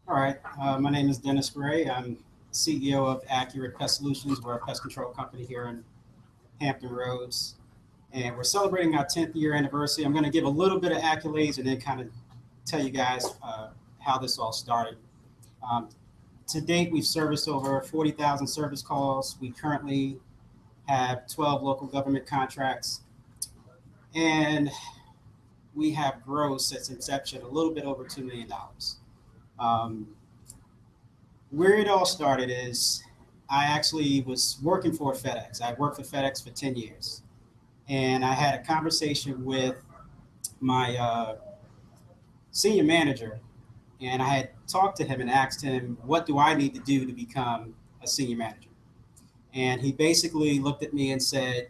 All right. My name is Dennis Gray. I'm CEO of Accurate Pest Solutions. We're a pest control company here in Hampton Roads, and we're celebrating our 10th year anniversary. I'm going to give a little bit of accolades and then kind of tell you guys how this all started. Um, to date, we've serviced over 40,000 service calls. We currently have 12 local government contracts, and we have gross since inception a little bit over $2 million. Um, where it all started is I actually was working for FedEx. I worked for FedEx for 10 years. And I had a conversation with my senior manager. And I had talked to him and asked him, what do I need to do to become a senior manager? And he basically looked at me and said,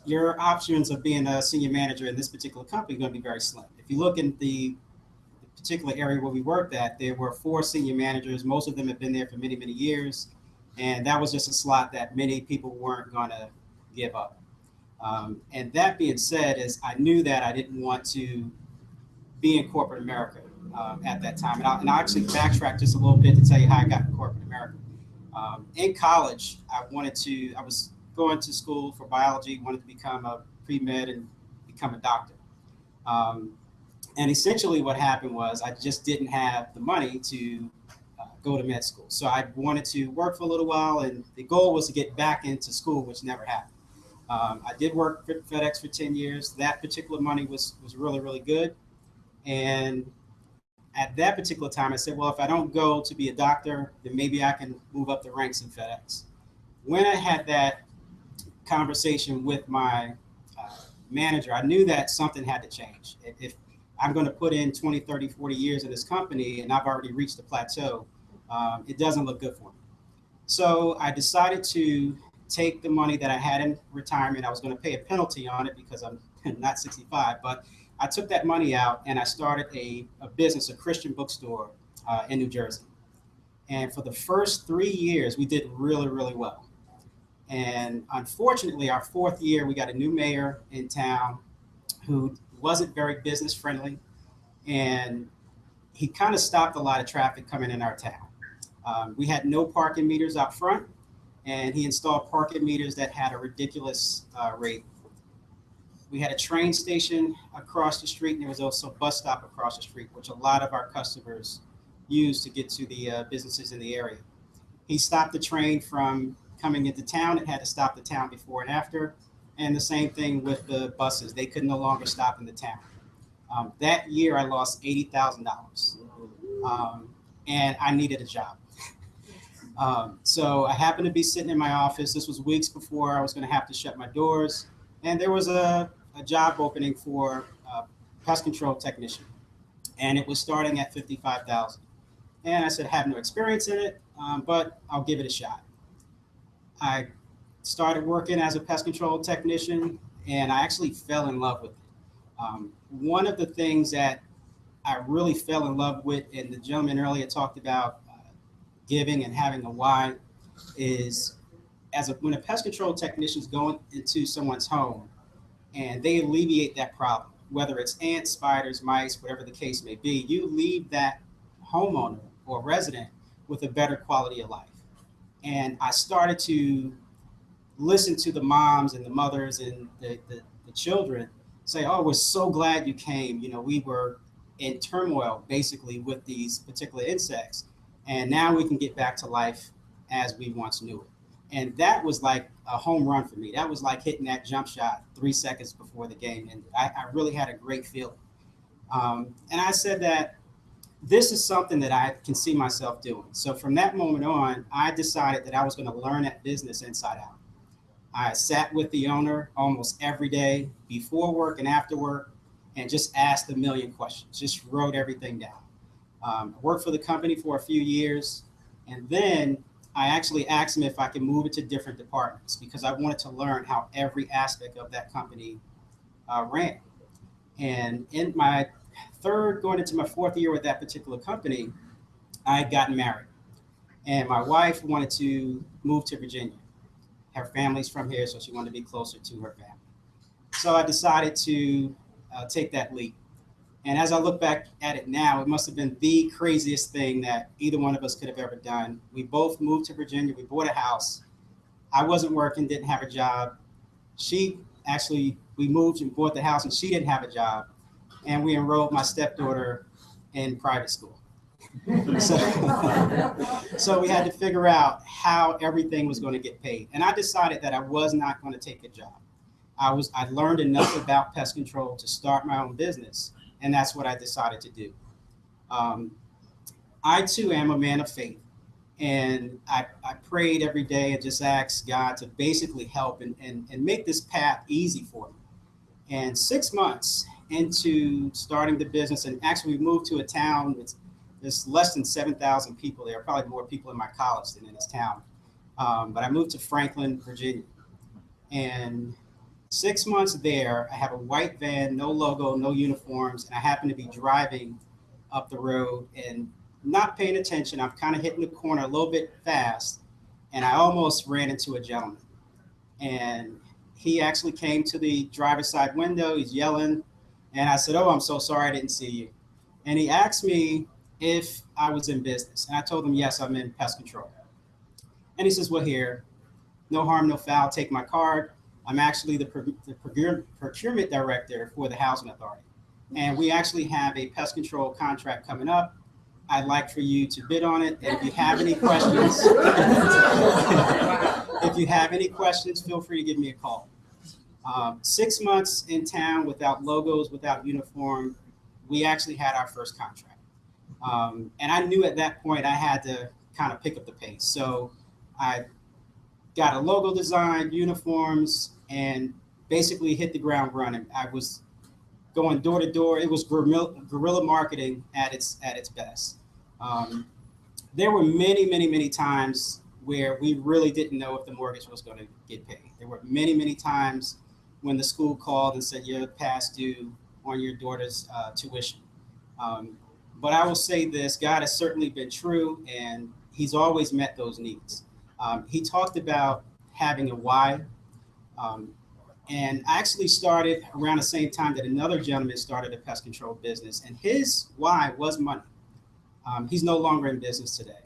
your options of being a senior manager in this particular company are going to be very slim. If you look in the particular area where we worked at, there were four senior managers. Most of them had been there for many, many years. And that was just a slot that many people weren't going to give up. And that being said, is I knew that I didn't want to be in corporate America at that time. And I'll actually backtrack just a little bit to tell you how I got in corporate America. In college, I was going to school for biology, wanted to become a pre-med and become a doctor. Um, and essentially, what happened was I just didn't have the money to go to med school. So I wanted to work for a little while, and the goal was to get back into school, which never happened. I did work for FedEx for 10 years. That particular money was really, really good. And at that particular time, I said, well, if I don't go to be a doctor, then maybe I can move up the ranks in FedEx. When I had that conversation with my manager, I knew that something had to change. If I'm going to put in 20, 30, 40 years in this company and I've already reached the plateau, it doesn't look good for me. So I decided to take the money that I had in retirement. I was going to pay a penalty on it because I'm not 65, but I took that money out and I started a business, a Christian bookstore in New Jersey. And for the first 3 years, we did really, really well. And unfortunately, our fourth year, we got a new mayor in town who wasn't very business friendly. And he kind of stopped a lot of traffic coming in our town. We had no parking meters out front, and he installed parking meters that had a ridiculous rate. We had a train station across the street, and there was also a bus stop across the street, which a lot of our customers used to get to the businesses in the area. He stopped the train from coming into town. It had to stop the town before and after. And the same thing with the buses. They could no longer stop in the town. That year, I lost $80,000. Um, and I needed a job. So I happened to be sitting in my office. This was weeks before I was going to have to shut my doors. And there was a job opening for a pest control technician. And it was starting at 55,000. And I said, I have no experience in it, but I'll give it a shot. I started working as a pest control technician, and I actually fell in love with it. One of the things that I really fell in love with, and the gentleman earlier talked about giving and having a why, is when a pest control technician is going into someone's home and they alleviate that problem, whether it's ants, spiders, mice, whatever the case may be, you leave that homeowner or resident with a better quality of life. And I started to listen to the moms and the mothers and the children say, oh, we're so glad you came. You know, we were in turmoil basically with these particular insects. And now we can get back to life as we once knew it. And that was like a home run for me. That was like hitting that jump shot 3 seconds before the game. And I really had a great feeling. And I said that this is something that I can see myself doing. So from that moment on, I decided that I was going to learn that business inside out. I sat with the owner almost every day before work and after work and just asked a million questions, just wrote everything down. I worked for the company for a few years, and then I actually asked him if I could move it to different departments because I wanted to learn how every aspect of that company ran. And in my going into my fourth year with that particular company, I had gotten married, and my wife wanted to move to Virginia. Her family's from here, so she wanted to be closer to her family. So I decided to take that leap. And as I look back at it now, it must have been the craziest thing that either one of us could have ever done. We both moved to Virginia. We bought a house. I wasn't working, didn't have a job. She actually, we moved and bought the house, and she didn't have a job. And we enrolled my stepdaughter in private school. So, so we had to figure out how everything was going to get paid. And I decided that I was not going to take a job. I learned enough about pest control to start my own business, and that's what I decided to do. I too am a man of faith, and I prayed every day and just asked God to basically help and make this path easy for me. And 6 months into starting the business, and actually we moved to a town that's there's less than 7,000 people there, probably more people in my college than in this town. But I moved to Franklin, Virginia. And 6 months there, I have a white van, no logo, no uniforms, and I happen to be driving up the road and not paying attention. I'm kind of hitting the corner a little bit fast, and I almost ran into a gentleman. And he actually came to the driver's side window, he's yelling, and I said, "Oh, I'm so sorry, I didn't see you." And he asked me if I was in business. And I told him, yes, I'm in pest control. And he says, well, here, no harm, no foul, take my card. I'm actually the procurement director for the Housing Authority. And we actually have a pest control contract coming up. I'd like for you to bid on it. And if you have any questions, feel free to give me a call. 6 months in town without logos, without uniform, we actually had our first contract. And I knew at that point I had to kind of pick up the pace. So I got a logo design, uniforms, and basically hit the ground running. I was going door to door. It was guerrilla marketing at its best. There were many times where we really didn't know if the mortgage was going to get paid. There were many times when the school called and said, you're past due on your daughter's tuition. But I will say this, God has certainly been true, and he's always met those needs. He talked about having a why. And I actually started around the same time that another gentleman started a pest control business, and his why was money. He's no longer in business today.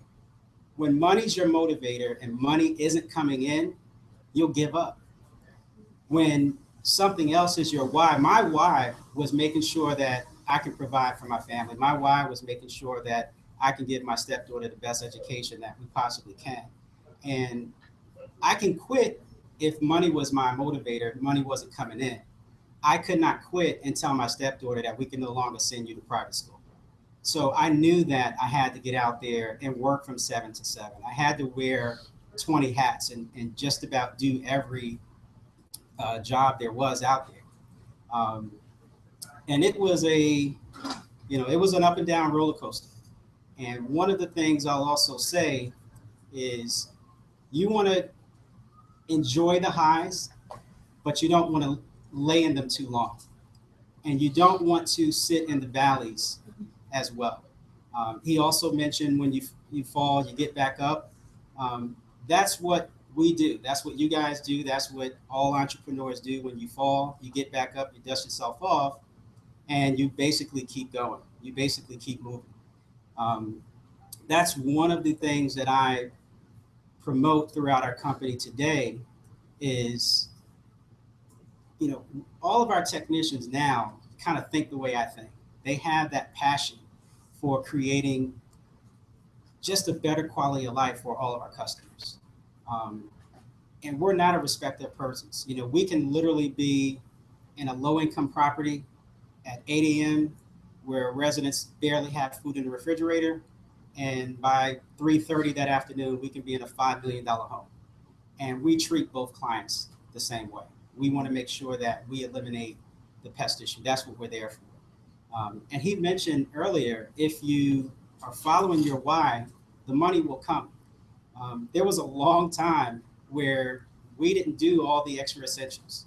When money's your motivator and money isn't coming in, you'll give up. When something else is your why, my why was making sure that I can provide for my family. My why was making sure that I can give my stepdaughter the best education that we possibly can. And I can quit if money was my motivator, money wasn't coming in. I could not quit and tell my stepdaughter that we can no longer send you to private school. So I knew that I had to get out there and work from 7 to 7. I had to wear 20 hats and just about do every job there was out there. And it was it was an up and down roller coaster. And one of the things I'll also say is you want to enjoy the highs, but you don't want to lay in them too long. And you don't want to sit in the valleys as well. He also mentioned when you fall, you get back up. That's what we do. That's what you guys do. That's what all entrepreneurs do. When you fall, you get back up, you dust yourself off, and you basically keep going. You basically keep moving. That's one of the things that I promote throughout our company today is, all of our technicians now kind of think the way I think. They have that passion for creating just a better quality of life for all of our customers. And we're not a respecter of persons. We can literally be in a low-income property at 8 a.m. where residents barely have food in the refrigerator. And by 3:30 that afternoon, we can be in a $5 million home. And we treat both clients the same way. We want to make sure that we eliminate the pest issue. That's what we're there for. And he mentioned earlier, if you are following your why, the money will come. There was a long time where we didn't do all the extra essentials.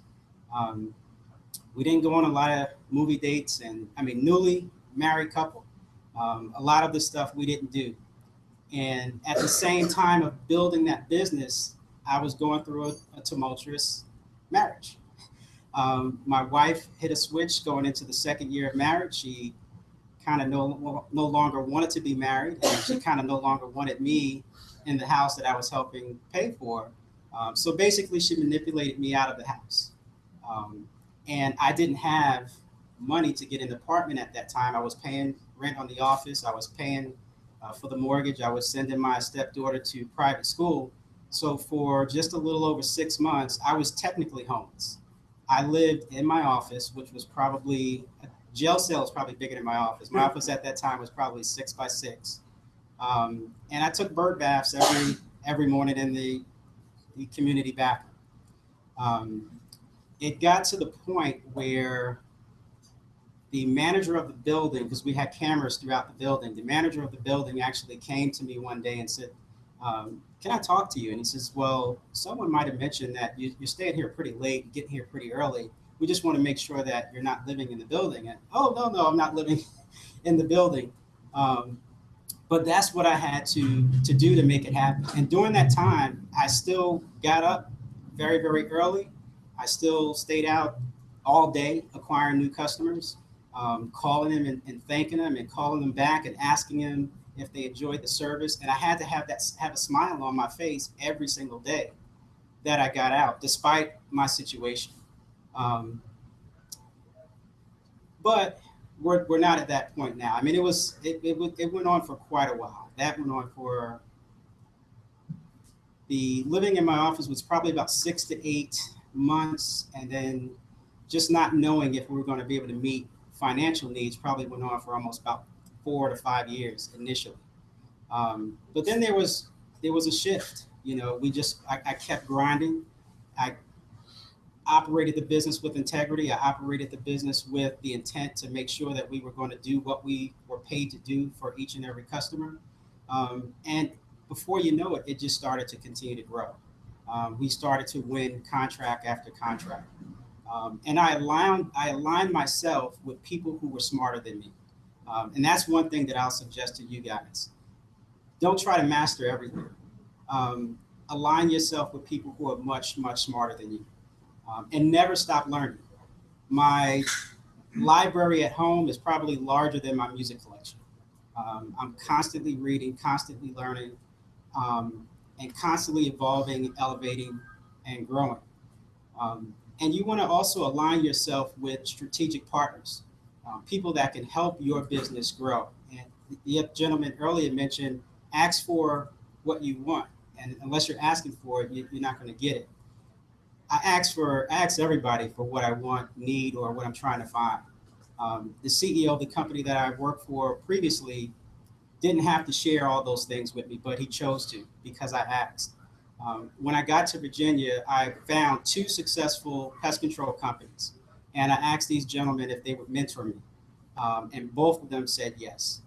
We didn't go on a lot of movie dates, and newly married couple. A lot of the stuff we didn't do. And at the same time of building that business, I was going through a tumultuous marriage. My wife hit a switch going into the second year of marriage. She kind of no longer wanted to be married, and she kind of no longer wanted me in the house that I was helping pay for. So basically, she manipulated me out of the house. Um, and I didn't have money to get an apartment at that time. I was paying rent on the office. I was paying for the mortgage. I was sending my stepdaughter to private school. So for just a little over 6 months, I was technically homeless. I lived in my office, which was probably a jail cell was probably bigger than my office. My office at that time was probably 6 by 6, and I took bird baths every morning in the community bathroom. Um, it got to the point where the manager of the building, because we had cameras throughout the building, the manager of the building actually came to me one day and said, "Can I talk to you?" And he says, "Well, someone might have mentioned that you're staying here pretty late, getting here pretty early. We just want to make sure that you're not living in the building." And, "Oh, no, I'm not living in the building." Um, but that's what I had to do to make it happen. And during that time, I still got up very, very early. I still stayed out all day acquiring new customers, calling them and thanking them and calling them back and asking them if they enjoyed the service. And I had to have a smile on my face every single day that I got out, despite my situation. Um, but we're not at that point now. I mean, it went on for quite a while. That went on for the living in my office was probably about 6 to 8 months, and then just not knowing if we were going to be able to meet financial needs probably went on for almost about 4 to 5 years initially. But then there was a shift. I kept grinding. I operated the business with integrity. I operated the business with the intent to make sure that we were going to do what we were paid to do for each and every customer. And before you know it, it just started to continue to grow. We started to win contract after contract. And I aligned myself with people who were smarter than me. And that's one thing that I'll suggest to you guys. Don't try to master everything. Um, Align yourself with people who are much, much smarter than you, and never stop learning. My library at home is probably larger than my music collection. I'm constantly reading, constantly learning, and constantly evolving, elevating, and growing. And you want to also align yourself with strategic partners, people that can help your business grow. And the gentleman earlier mentioned ask for what you want. And unless you're asking for it, you're not going to get it. I ask everybody for what I want, need, or what I'm trying to find. The CEO of the company that I worked for previously didn't have to share all those things with me, but he chose to because I asked. When I got to Virginia, I found two successful pest control companies, and I asked these gentlemen if they would mentor me, and both of them said yes.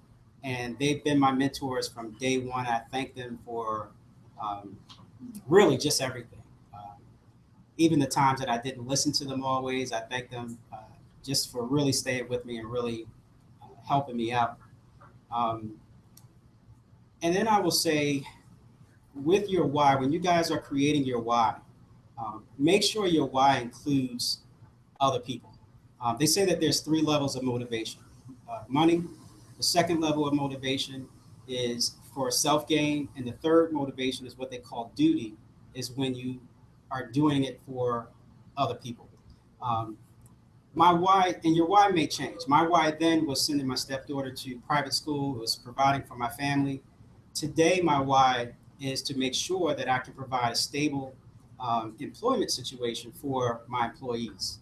And they've been my mentors from day one. I thank them for um, really just everything. Even the times that I didn't listen to them always, I thank them just for really staying with me and really helping me out. Um, and then I will say, with your why, when you guys are creating your why, make sure your why includes other people. They say that there's 3 levels of motivation. Money, the second level of motivation is for self gain, and the third motivation is what they call duty, is when you are doing it for other people. Um, my why, and your why may change. My why then was sending my stepdaughter to private school, it was providing for my family. Today, my why is to make sure that I can provide a stable employment situation for my employees.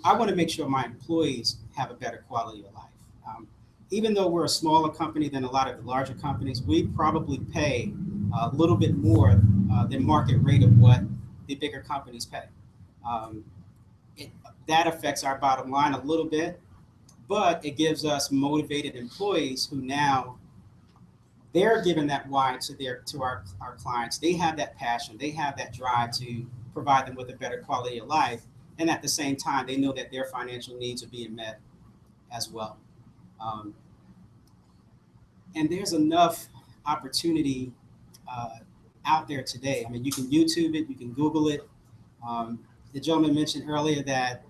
I want to make sure my employees have a better quality of life. Um, Even though we're a smaller company than a lot of the larger companies, we probably pay a little bit more than market rate of what the bigger companies pay. Um, it, that affects our bottom line a little bit, but it gives us motivated employees who now they're giving that why to our clients. They have that passion, they have that drive to provide them with a better quality of life, and at the same time, they know that their financial needs are being met as well. Um, and there's enough opportunity uh, out there today. I mean, you can YouTube it, you can Google it. The gentleman mentioned earlier that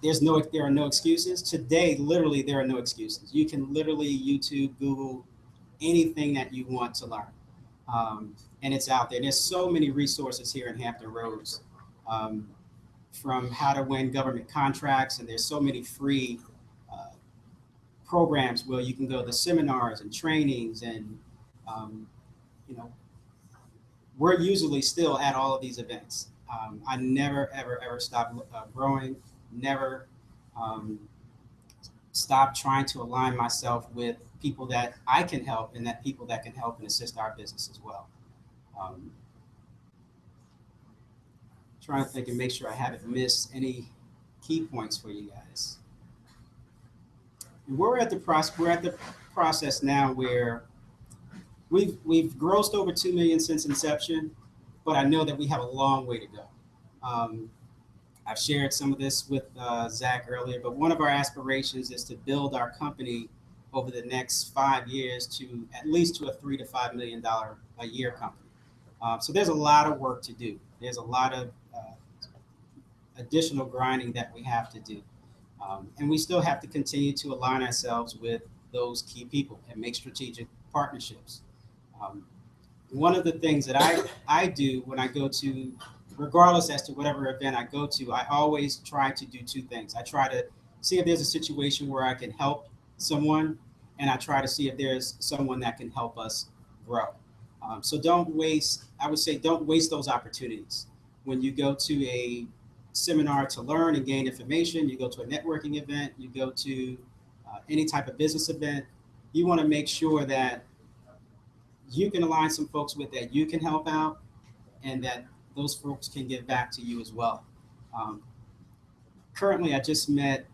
there are no excuses. Today, literally, there are no excuses. You can literally YouTube, Google anything that you want to learn. And it's out there. There's so many resources here in Hampton Roads, um, from how to win government contracts, and there's so many free uh, programs where you can go to seminars and trainings, and um, you know, we're usually still at all of these events. I never, ever, ever stop growing. Never um, stop trying to align myself with people that I can help, and that people that can help and assist our business as well. Um, Trying to think and make sure I haven't missed any key points for you guys. And we're at the process now where we've grossed over 2 million since inception, but I know that we have a long way to go. Um, I've shared some of this with Zach earlier, but one of our aspirations is to build our company over the next 5 years to at least to a $3 to $5 million a year company. So there's a lot of work to do. There's a lot of additional grinding that we have to do. And we still have to continue to align ourselves with those key people and make strategic partnerships. Um, One of the things that I do when I go to, regardless as to whatever event I go to, I always try to do two things. I try to see if there's a situation where I can help someone, and I try to see if there's someone that can help us grow. So don't waste, I would say, don't waste those opportunities. When you go to a seminar to learn and gain information, you go to a networking event, you go to any type of business event, you want to make sure that you can align some folks with that you can help out, and that those folks can give back to you as well. Um, Currently, I just met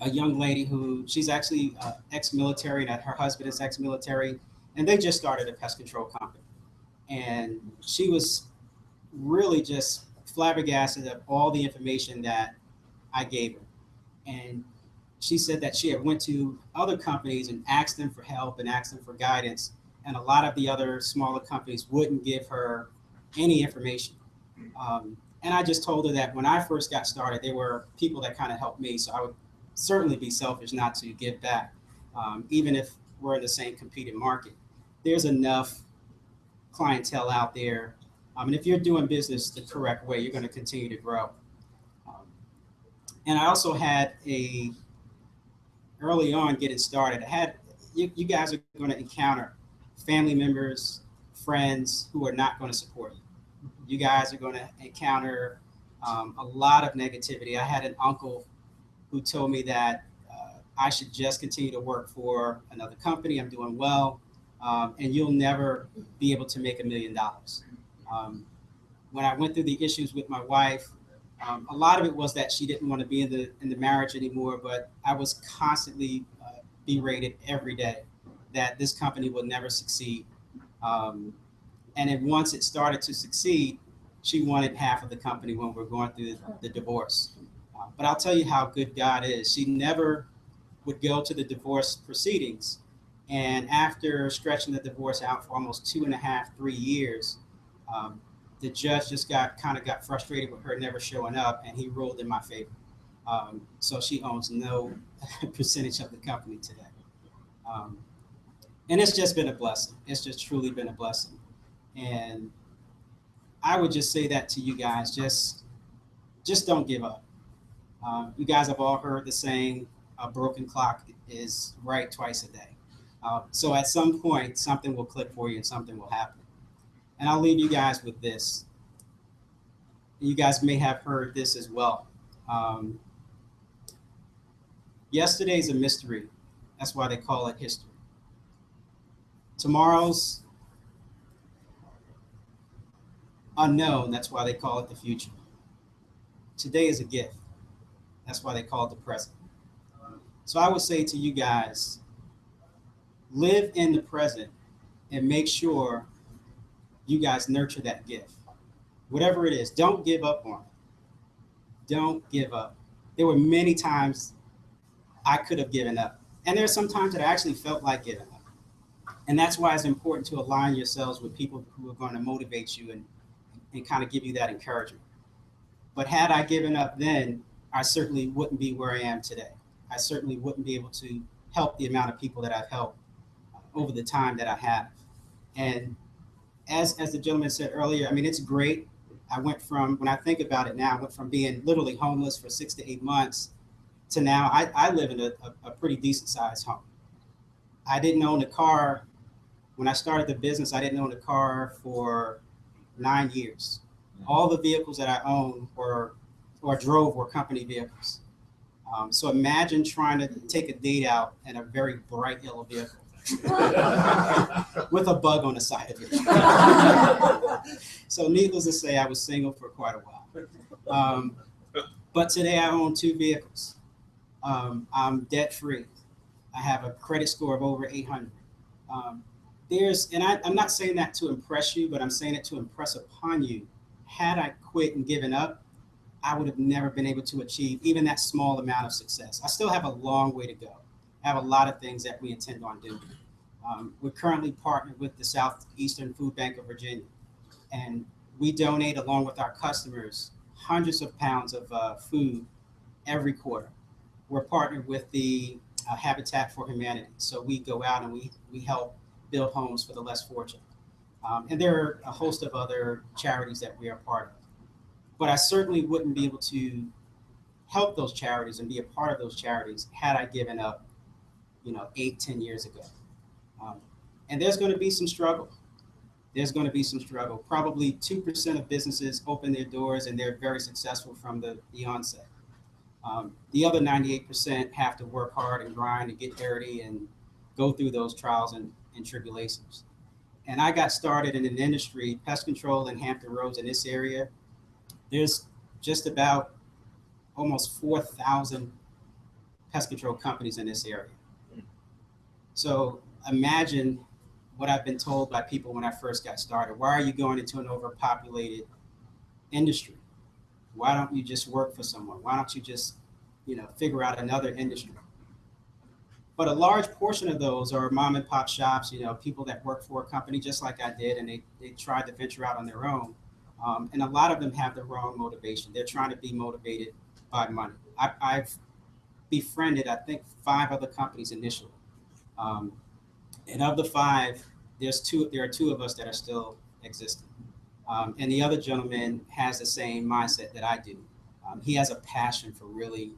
a young lady who she's actually ex-military, and her husband is ex-military, and they just started a pest control company. And she was really just flabbergasted of all the information that I gave her. And she said that she had went to other companies and asked them for help and asked them for guidance, and a lot of the other smaller companies wouldn't give her any information. And I just told her that when I first got started, there were people that kind of helped me, so I would certainly be selfish not to give back, even if we're in the same competing market. There's enough clientele out there, and if you're doing business the correct way, you're going to continue to grow. Um, and I also had a early on getting started. I had you guys are going to encounter family members, friends who are not going to support you. You guys are going to encounter a lot of negativity. I had an uncle who told me that I should just continue to work for another company. I'm doing well, and you'll never be able to make $1 million. Um, when I went through the issues with my wife, a lot of it was that she didn't want to be in the marriage anymore. But I was constantly berated every day that this company will never succeed. Um, and then once it started to succeed, she wanted half of the company when we're going through the divorce. But I'll tell you how good God is. She never would go to the divorce proceedings. And after stretching the divorce out for almost 2.5, 3 years, um, the judge just got frustrated with her never showing up, and he ruled in my favor. So she owns no percentage of the company today. Um, and it's just been a blessing. It's just truly been a blessing. And I would just say that to you guys, just don't give up. You guys have all heard the saying, a broken clock is right twice a day. So at some point, something will click for you and something will happen. And I'll leave you guys with this. You guys may have heard this as well. Um, Yesterday's a mystery. That's why they call it history. Tomorrow's unknown. That's why they call it the future. Today is a gift. That's why they call it the present. So I would say to you guys, live in the present and make sure you guys nurture that gift. Whatever it is, don't give up on it. Don't give up. There were many times I could have given up. And there are some times that I actually felt like giving up. And that's why it's important to align yourselves with people who are going to motivate you and kind of give you that encouragement. But had I given up then, I certainly wouldn't be where I am today. I certainly wouldn't be able to help the amount of people that I've helped over the time that I have. And as the gentleman said earlier, I mean, it's great. I went from, when I think about it now, I went from being literally homeless for 6 to 8 months to now I live in a pretty decent sized home. I didn't own a car. When I started the business, I didn't own a car for 9 years. All the vehicles that I owned or drove were company vehicles. So imagine trying to take a date out in a very bright yellow vehicle with a bug on the side of it. So needless to say, I was single for quite a while. But today I own 2 vehicles. I'm debt free. I have a credit score of over 800. I'm not saying that to impress you, but I'm saying it to impress upon you. Had I quit and given up, I would have never been able to achieve even that small amount of success. I still have a long way to go. I have a lot of things that we intend on doing. We're currently partnered with the Southeastern Food Bank of Virginia, and we donate, along with our customers, hundreds of pounds of food every quarter. We're partnered with the Habitat for Humanity, so we go out and we help build homes for the less fortunate. And there are a host of other charities that we are part of. But I certainly wouldn't be able to help those charities and be a part of those charities had I given up, 8, 10 years ago. And there's going to be some struggle. There's going to be some struggle. Probably 2% of businesses open their doors and they're very successful from the onset. The other 98% have to work hard and grind and get dirty and go through those trials and tribulations. And I got started in an industry, pest control in Hampton Roads in this area. There's just about almost 4,000 pest control companies in this area. So imagine what I've been told by people when I first got started. Why are you going into an overpopulated industry? Why don't you just work for someone? Why don't you just, figure out another industry? But a large portion of those are mom and pop shops, people that work for a company just like I did, and they tried to venture out on their own. And a lot of them have the wrong motivation. They're trying to be motivated by money. I've befriended, I think, 5 other companies initially. And of the 5, there are 2 of us that are still existing. And the other gentleman has the same mindset that I do. He has a passion for really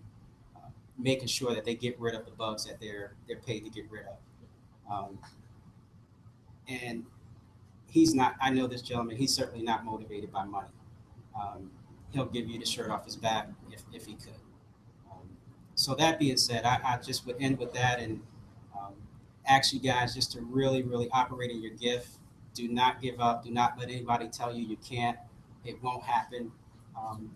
making sure that they get rid of the bugs that they're paid to get rid of. And he's not, I know this gentleman, he's certainly not motivated by money. He'll give you the shirt off his back if he could. So that being said, I just would end with that and ask you guys just to really, really operate in your gift. Do not give up. Do not let anybody tell you you can't. It won't happen.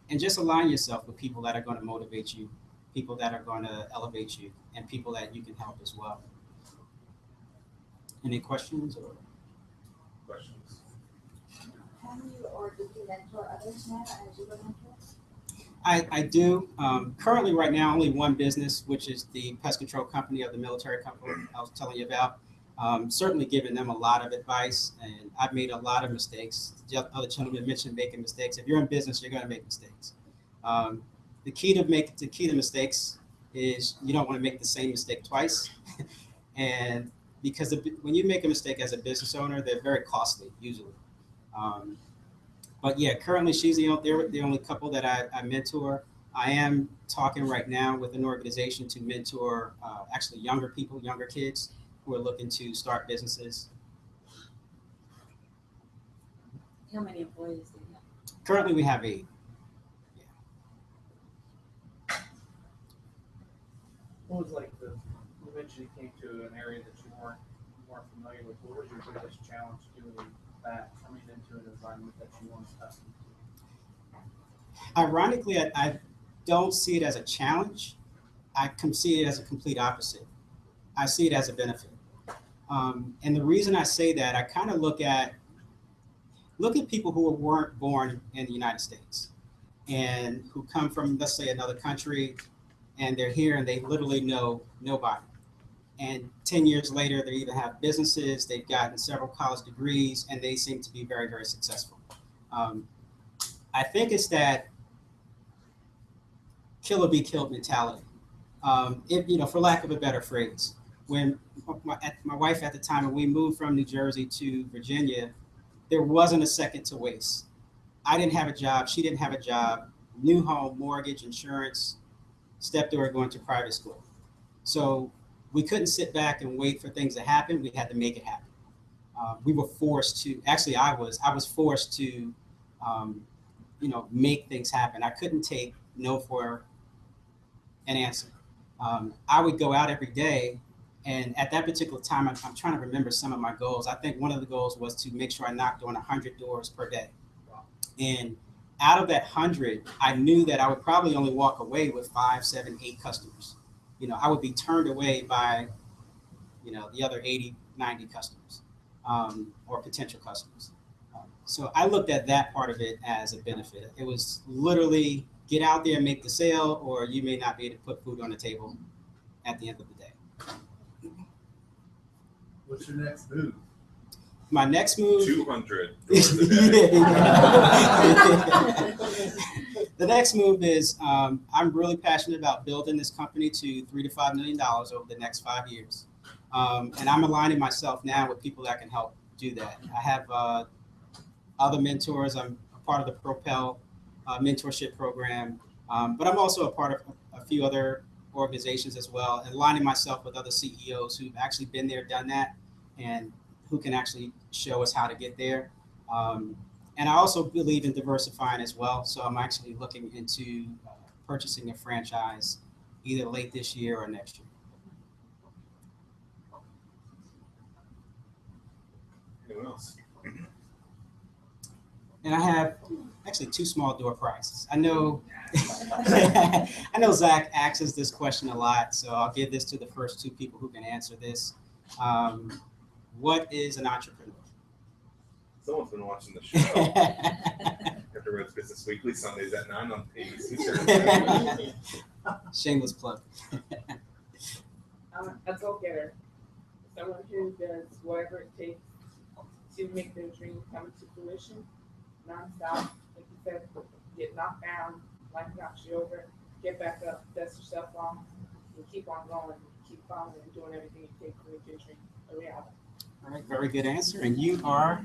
And just align yourself with people that are going to motivate you, people that are going to elevate you, and people that you can help as well. Any questions or questions? Can you or do you mentor others now as you were mentor? I do. Currently, right now, only one business, which is the pest control company of the military company I was telling you about. Certainly giving them a lot of advice, and I've made a lot of mistakes. The other gentleman mentioned making mistakes. If you're in business, you're going to make mistakes. The key to mistakes is you don't want to make the same mistake twice. And because when you make a mistake as a business owner, they're very costly usually. But yeah, currently they're the only couple that I mentor. I am talking right now with an organization to mentor actually younger people, younger kids who are looking to start businesses. How many employees do you have? Currently, we have 8. What was like you mentioned you came to an area that you weren't familiar with. What was your biggest challenge doing that, coming into an environment that you weren't accustomed to? Ironically, I don't see it as a challenge. I can see it as a complete opposite. I see it as a benefit. And the reason I say that, I kind of look at people who weren't born in the United States and who come from, let's say, another country, and they're here and they literally know nobody. And 10 years later, they either have businesses, they've gotten several college degrees, and they seem to be very, very successful. I think it's that kill or be killed mentality. For lack of a better phrase, when my wife at the time, when we moved from New Jersey to Virginia, there wasn't a second to waste. I didn't have a job. She didn't have a job. New home, mortgage, insurance, stepdaughter going to private school. So we couldn't sit back and wait for things to happen. We had to make it happen. We were forced to. Actually, I was forced to, make things happen. I couldn't take no for an answer. I would go out every day, and at that particular time, I'm trying to remember some of my goals. I think one of the goals was to make sure I knocked on 100 doors per day. And out of that 100, I knew that I would probably only walk away with 5, 7, 8 customers. I would be turned away by, the other 80, 90 customers or potential customers. So I looked at that part of it as a benefit. It was literally get out there and make the sale, or you may not be able to put food on the table at the end of the day. What's your next move? My next move. 200 doors a day. The next move is I'm really passionate about building this company to $3 to $5 million over the next 5 years. And I'm aligning myself now with people that can help do that. I have other mentors. I'm a part of the Propel mentorship program, but I'm also a part of a few other organizations as well, and aligning myself with other CEOs who've actually been there, done that, and who can actually show us how to get there. And I also believe in diversifying as well. So I'm actually looking into purchasing a franchise either late this year or next year. Anyone else? And I have actually 2 small door prizes. I know I know Zach asks this question a lot, so I'll give this to the first 2 people who can answer this. What is an entrepreneur? Someone's been watching the show. Hampton Roads Business Weekly, Sundays at 9 on ABC. Shameless plug. A go-getter, someone who does whatever it takes to make their dream come to fruition, nonstop. Like you said, get knocked down, life knocks you over, get back up, dust yourself off, and keep on going, keep following and doing everything it takes to make your dream a reality. All right, very good answer. And you are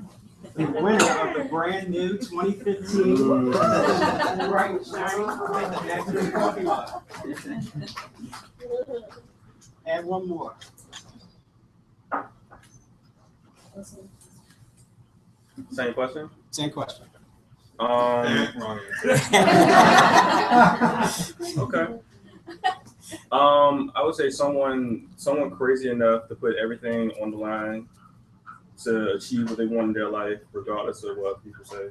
the winner of the brand new 2015 Bright Shiny Active Coffee Mug. And one more. Same question. Same question. Wrong Okay. I would say someone crazy enough to put everything on the line to achieve what they want in their life, regardless of what people say.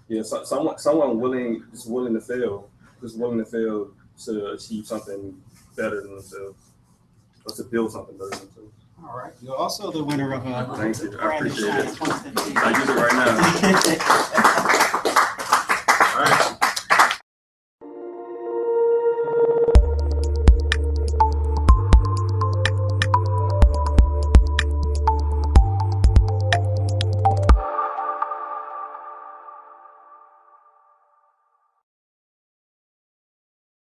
Yeah, someone willing to fail to achieve something better than themselves, or to build something better than themselves. All right. You're also the winner of Thank you. I brand new appreciate Shiny it. 2015. I use it right now.